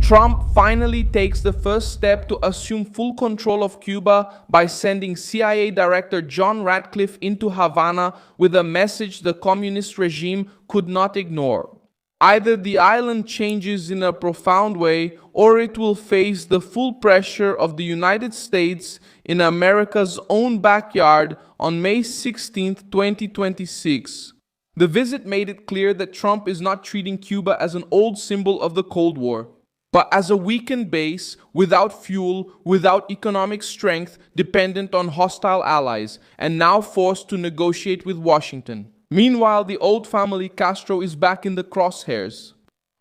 Trump finally takes the first step to assume full control of Cuba by sending CIA Director John Ratcliffe into Havana with a message the communist regime could not ignore. Either the island changes in a profound way, or it will face the full pressure of the United States in America's own backyard on May 16, 2026. The visit made it clear that Trump is not treating Cuba as an old symbol of the Cold War, but as a weakened base, without fuel, without economic strength, dependent on hostile allies, and now forced to negotiate with Washington. Meanwhile, the old family Castro is back in the crosshairs.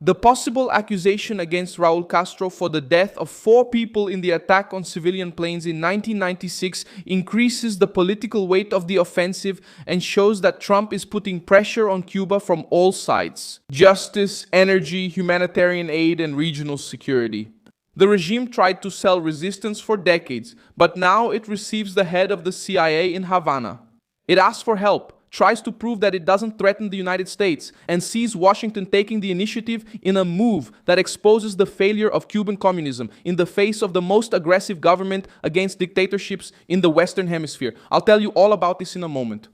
The possible accusation against Raul Castro for the death of 4 people in the attack on civilian planes in 1996 increases the political weight of the offensive and shows that Trump is putting pressure on Cuba from all sides: justice, energy, humanitarian aid, and regional security. The regime tried to sell resistance for decades, but now it receives the head of the CIA in Havana. It asks for help, tries to prove that it doesn't threaten the United States, and sees Washington taking the initiative in a move that exposes the failure of Cuban communism in the face of the most aggressive government against dictatorships in the Western Hemisphere. I'll tell you all about this in a moment.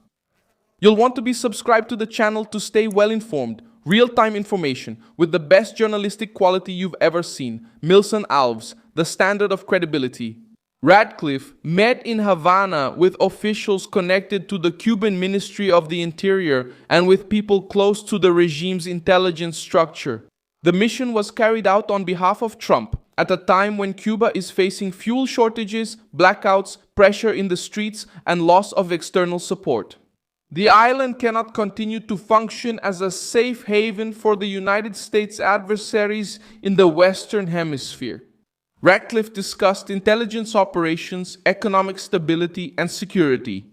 You'll want to be subscribed to the channel to stay well informed. Real-time information with the best journalistic quality you've ever seen. Milson Alves, the standard of credibility. Ratcliffe met in Havana with officials connected to the Cuban Ministry of the Interior and with people close to the regime's intelligence structure. The mission was carried out on behalf of Trump at a time when Cuba is facing fuel shortages, blackouts, pressure in the streets, and loss of external support. The island cannot continue to function as a safe haven for the United States adversaries in the Western Hemisphere. Ratcliffe discussed intelligence operations, economic stability, and security.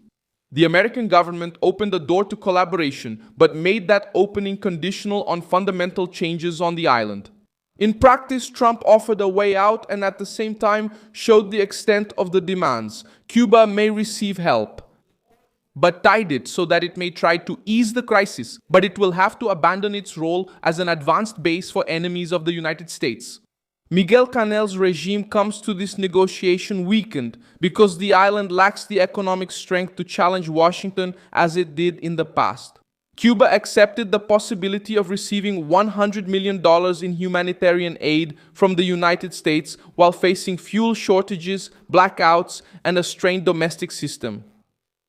The American government opened the door to collaboration, but made that opening conditional on fundamental changes on the island. In practice, Trump offered a way out and at the same time showed the extent of the demands. Cuba may receive help, but tied it so that it may try to ease the crisis, but it will have to abandon its role as an advanced base for enemies of the United States. Miguel Canel's regime comes to this negotiation weakened because the island lacks the economic strength to challenge Washington as it did in the past. Cuba accepted the possibility of receiving $100 million in humanitarian aid from the United States while facing fuel shortages, blackouts, and a strained domestic system.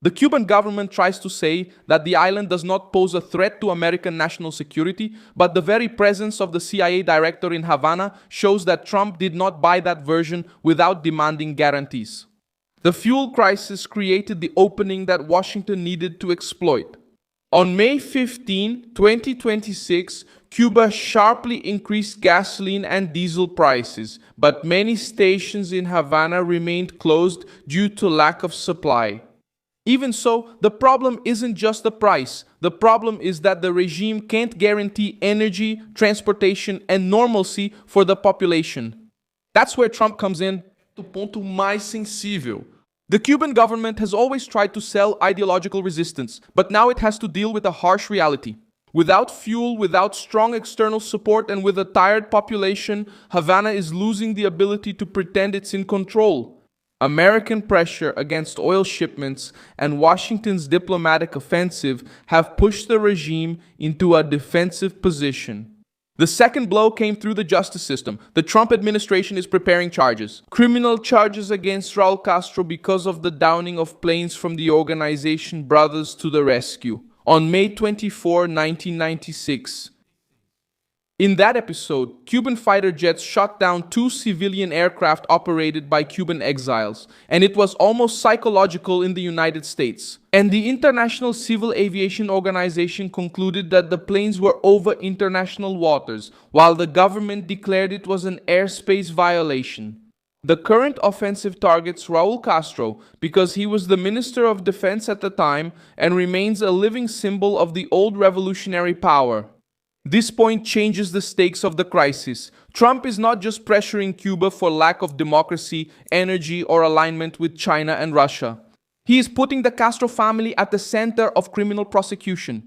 The Cuban government tries to say that the island does not pose a threat to American national security, but the very presence of the CIA director in Havana shows that Trump did not buy that version without demanding guarantees. The fuel crisis created the opening that Washington needed to exploit. On May 15, 2026, Cuba sharply increased gasoline and diesel prices, but many stations in Havana remained closed due to lack of supply. Even so, the problem isn't just the price. The problem is that the regime can't guarantee energy, transportation, and normalcy for the population. That's where Trump comes in. O ponto mais sensível. The Cuban government has always tried to sell ideological resistance, but now it has to deal with a harsh reality. Without fuel, without strong external support, and with a tired population, Havana is losing the ability to pretend it's in control. American pressure against oil shipments and Washington's diplomatic offensive have pushed the regime into a defensive position. The second blow came through the justice system. The Trump administration is preparing charges. Criminal charges against Raul Castro because of the downing of planes from the organization Brothers to the Rescue on May 24, 1996. In that episode, Cuban fighter jets shot down 2 civilian aircraft operated by Cuban exiles, and it was almost psychological in the United States. And the International Civil Aviation Organization concluded that the planes were over international waters, while the government declared it was an airspace violation. The current offensive targets Raul Castro because he was the Minister of Defense at the time and remains a living symbol of the old revolutionary power. This point changes the stakes of the crisis. Trump is not just pressuring Cuba for lack of democracy, energy, or alignment with China and Russia. He is putting the Castro family at the center of criminal prosecution.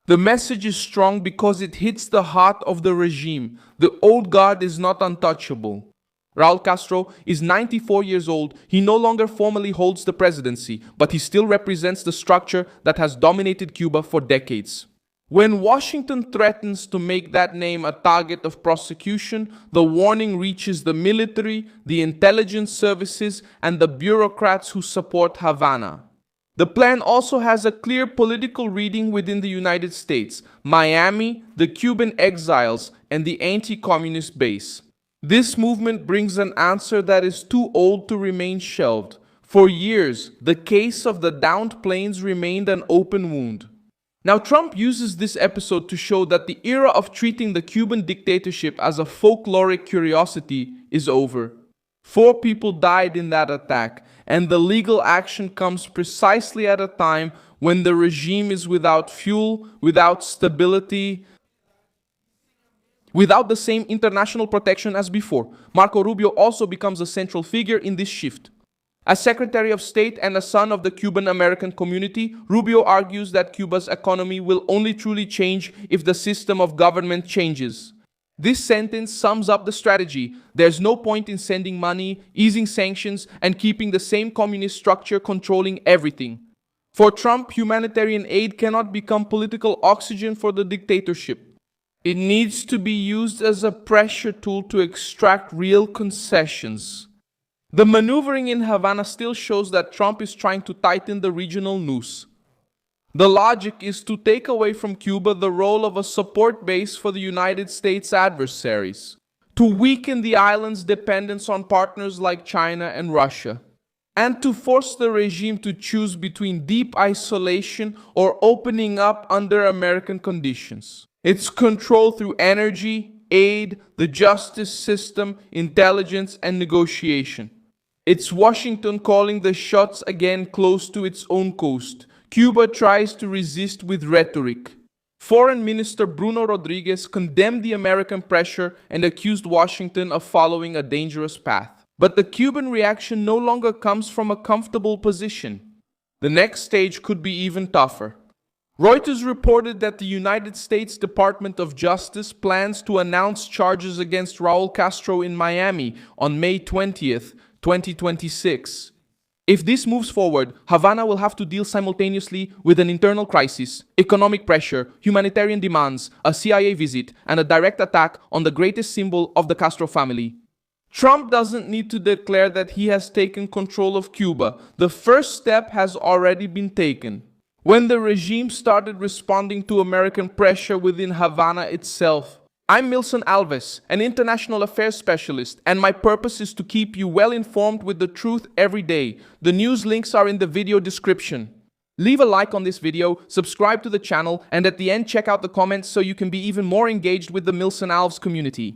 The message is strong because it hits the heart of the regime. The old guard is not untouchable. Raul Castro is 94 years old. He no longer formally holds the presidency, but he still represents the structure that has dominated Cuba for decades. When Washington threatens to make that name a target of prosecution, the warning reaches the military, the intelligence services, and the bureaucrats who support Havana. The plan also has a clear political reading within the United States, Miami, the Cuban exiles, and the anti-communist base. This movement brings an answer that is too old to remain shelved. For years, the case of the downed planes remained an open wound. Now, Trump uses this episode to show that the era of treating the Cuban dictatorship as a folkloric curiosity is over. 4 people died in that attack, and the legal action comes precisely at a time when the regime is without fuel, without stability, without the same international protection as before. Marco Rubio also becomes a central figure in this shift. As Secretary of State and a son of the Cuban-American community, Rubio argues that Cuba's economy will only truly change if the system of government changes. This sentence sums up the strategy. There's no point in sending money, easing sanctions, and keeping the same communist structure controlling everything. For Trump, humanitarian aid cannot become political oxygen for the dictatorship. It needs to be used as a pressure tool to extract real concessions. The maneuvering in Havana still shows that Trump is trying to tighten the regional noose. The logic is to take away from Cuba the role of a support base for the United States adversaries, to weaken the island's dependence on partners like China and Russia, and to force the regime to choose between deep isolation or opening up under American conditions. It's control through energy, aid, the justice system, intelligence, and negotiation. It's Washington calling the shots again close to its own coast. Cuba tries to resist with rhetoric. Foreign Minister Bruno Rodriguez condemned the American pressure and accused Washington of following a dangerous path. But the Cuban reaction no longer comes from a comfortable position. The next stage could be even tougher. Reuters reported that the United States Department of Justice plans to announce charges against Raul Castro in Miami on May 20th, 2026. If this moves forward, Havana will have to deal simultaneously with an internal crisis, economic pressure, humanitarian demands, a CIA visit, and a direct attack on the greatest symbol of the Castro family. Trump doesn't need to declare that he has taken control of Cuba. The first step has already been taken. When the regime started responding to American pressure within Havana itself. I'm Milson Alves, an international affairs specialist, and my purpose is to keep you well informed with the truth every day. The news links are in the video description. Leave a like on this video, subscribe to the channel, and at the end check out the comments so you can be even more engaged with the Milson Alves community.